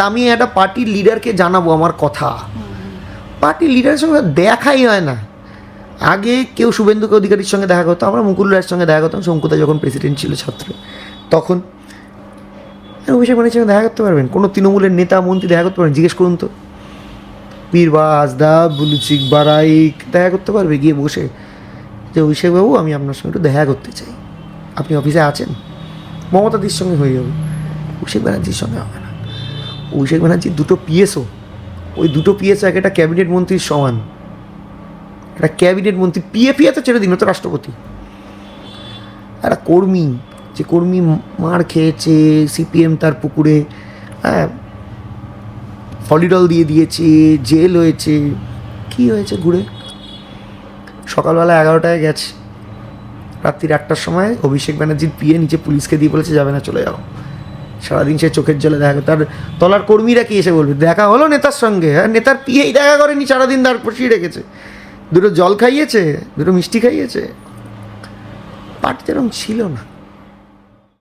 আমি একটা পার্টির লিডারকে জানাবো আমার কথা, পার্টির লিডারের সঙ্গে দেখাই হয় না। আগে কেউ শুভেন্দুকে অধিকারীর সঙ্গে দেখা করতো, আমরা মুকুল রায়ের সঙ্গে দেখা করতাম, শঙ্কুদা যখন প্রেসিডেন্ট ছিল ছাত্র তখন। অভিষেক ব্যানার্জির সঙ্গে দেখা করতে পারবেন? কোনো তৃণমূলের নেতা মন্ত্রী দেখা করতে পারবেন? জিজ্ঞেস করুন তো। বীরবাস দা, বুলুচিক বারাইক দেখা করতে পারবে গিয়ে বসে যে অভিষেকবাবু আমি আপনার সঙ্গে একটু দেখা করতে চাই, আপনি অফিসে আছেন? মমতাদির সঙ্গে হয়ে যাবে, অভিষেক ব্যানার্জির সঙ্গে হবে না। অভিষেক ব্যানার্জির দুটো পিএসও, ওই দুটো পিএসও এক একটা ক্যাবিনেট মন্ত্রীর সমান। একটা ক্যাবিনেট মন্ত্রী, পিএ তো ছেড়ে দিন, তো রাষ্ট্রপতি। একটা কর্মী, যে কর্মী মার খেয়েছে, সিপিএম তার পুকুরে ফলিডল দিয়ে দিয়েছে, জেল হয়েছে, কি হয়েছে ঘুরে? সকালবেলা 11টায় গেছে, রাত্রির 8টার সময় অভিষেক ব্যানার্জির পিএ নিচে পুলিশকে দিয়ে বলেছে যাবে না, চলে যাও। সারাদিন সে চোখের জলে দেখা, তার তলার কর্মীরা কি এসে বলবে দেখা হলো নেতার সঙ্গে? হ্যাঁ, নেতার পিএই দেখা করেনি, সারাদিন দাঁড় বসিয়ে রেখেছে, দুটো জল খাইয়েছে, দুটো মিষ্টি খাইয়েছে। পার্টি এরকম ছিল না।